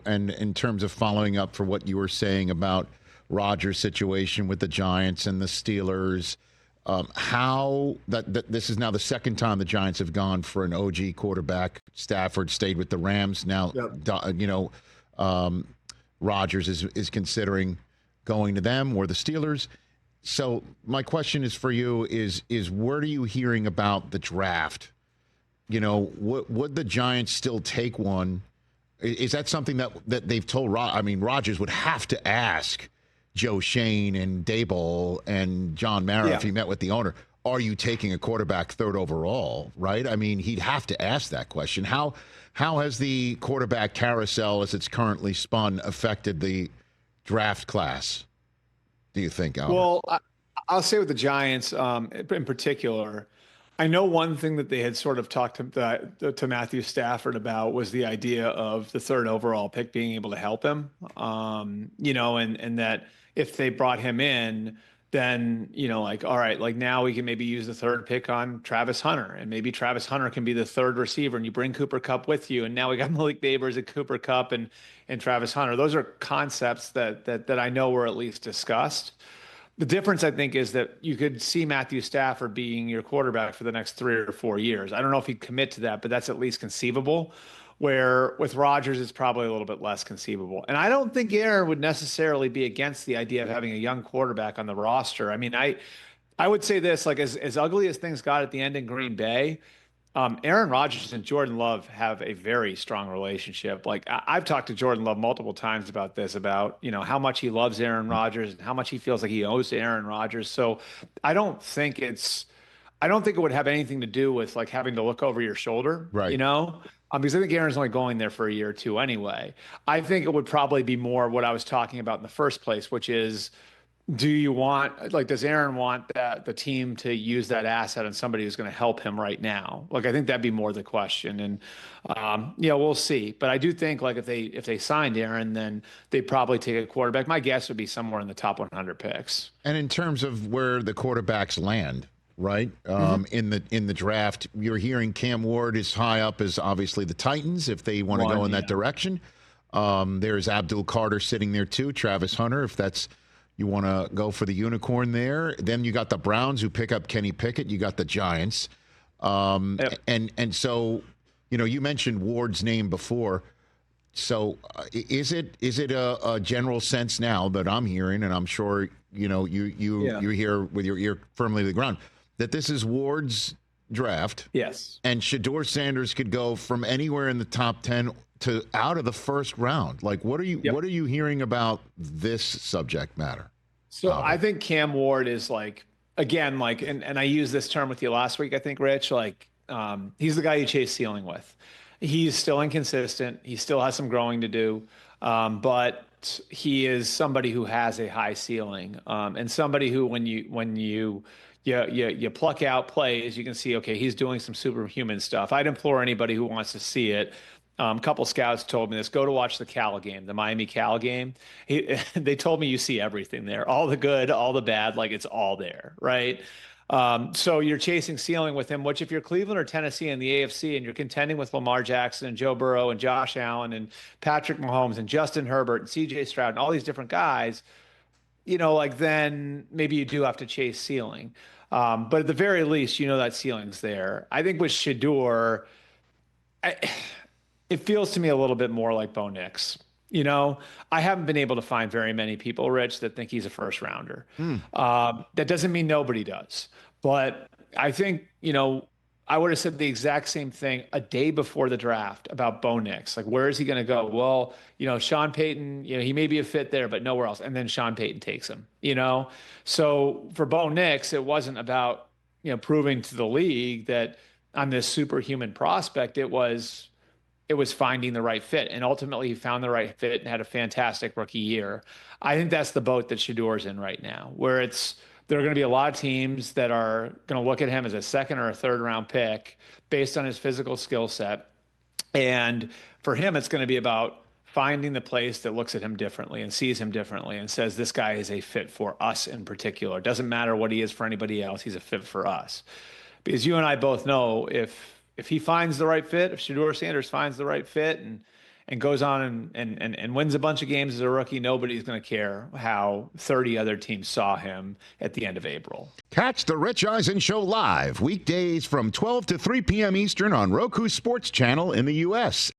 And in terms of following up for what you were saying about Rodgers' situation with the Giants and the Steelers, how that this is now the second time the Giants have gone for an OG quarterback. Stafford stayed with the Rams. Now, Rodgers is considering going to them or the Steelers. So my question is for you is where are you hearing about the draft? Would the Giants still take one? Is that something that they've told Rodgers would have to ask Joe Shane and Daboll and John Mara if he met with the owner, are you taking a quarterback third overall, right? I mean, he'd have to ask that question. How has the quarterback carousel as it's currently spun affected the draft class, do you think, Albert? Well, I'll say with the Giants in particular, I know one thing that they had sort of talked to Matthew Stafford about was the idea of the third overall pick being able to help him, and that if they brought him in, then, all right, like now we can maybe use the third pick on Travis Hunter, and maybe Travis Hunter can be the third receiver, and you bring Cooper Kupp with you, and now we got Malik Neighbors and Cooper Kupp and Travis Hunter. Those are concepts that I know were at least discussed. The difference, I think, is that you could see Matthew Stafford being your quarterback for the next 3 or 4 years. I don't know if he'd commit to that, but that's at least conceivable. Where with Rodgers, it's probably a little bit less conceivable. And I don't think Aaron would necessarily be against the idea of having a young quarterback on the roster. I mean, I would say this, like as ugly as things got at the end in Green Bay, Aaron Rodgers and Jordan Love have a very strong relationship. Like I've talked to Jordan Love multiple times about this, about, how much he loves Aaron Rodgers and how much he feels like he owes to Aaron Rodgers. So I don't think it would have anything to do with like having to look over your shoulder, right? Because I think Aaron's only going there for a year or two anyway. I think it would probably be more what I was talking about in the first place, which is, does Aaron want the team to use that asset on somebody who's going to help him right now? Like, I think that'd be more the question. And, we'll see. But I do think like if they signed Aaron, then they'd probably take a quarterback. My guess would be somewhere in the top 100 picks. And in terms of where the quarterbacks land, right? In the draft, you're hearing Cam Ward is high up as obviously the Titans if they want to go in that direction. There's Abdul Carter sitting there too, Travis Hunter, if that's you want to go for the unicorn there. Then you got the Browns who pick up Kenny Pickett. You got the Giants. And so, you mentioned Ward's name before. So is it a general sense now that I'm hearing, and I'm sure, you hear with your ear firmly to the ground, that this is Ward's draft? Yes. And Shedeur Sanders could go from anywhere in the top 10 to out of the first round. Like, what are you hearing about this subject matter? So I think Cam Ward is like, again, like, and I used this term with you last week, I think, Rich, like, he's the guy you chase ceiling with. He's still inconsistent. He still has some growing to do. But he is somebody who has a high ceiling, and somebody who, when you pluck out plays, you can see, okay, he's doing some superhuman stuff. I'd implore anybody who wants to see it. A couple scouts told me this, go to watch the Cal game, the Miami Cal game. They told me you see everything there, all the good, all the bad, like it's all there, right? So you're chasing ceiling with him, which if you're Cleveland or Tennessee in the AFC and you're contending with Lamar Jackson and Joe Burrow and Josh Allen and Patrick Mahomes and Justin Herbert and CJ Stroud and all these different guys, then maybe you do have to chase ceiling. But at the very least, that ceiling's there. I think with Shedeur, it feels to me a little bit more like Bo Nix. I haven't been able to find very many people, Rich, that think he's a first rounder. That doesn't mean nobody does. But I think, I would have said the exact same thing a day before the draft about Bo Nix. Like, where is he going to go? Well, Sean Payton, he may be a fit there, but nowhere else. And then Sean Payton takes him, So for Bo Nix, it wasn't about, proving to the league that I'm this superhuman prospect. It was finding the right fit. And ultimately he found the right fit and had a fantastic rookie year. I think that's the boat that Shedeur's in right now, where there are going to be a lot of teams that are going to look at him as a second or a third round pick based on his physical skill set. And for him, it's going to be about finding the place that looks at him differently and sees him differently and says, this guy is a fit for us in particular. It doesn't matter what he is for anybody else. He's a fit for us. Because you and I both know if he finds the right fit, if Shedeur Sanders finds the right fit and and goes on and wins a bunch of games as a rookie, nobody's going to care how 30 other teams saw him at the end of April. Catch the Rich Eisen Show live weekdays from 12 to 3 p.m. Eastern on Roku Sports Channel in the U.S.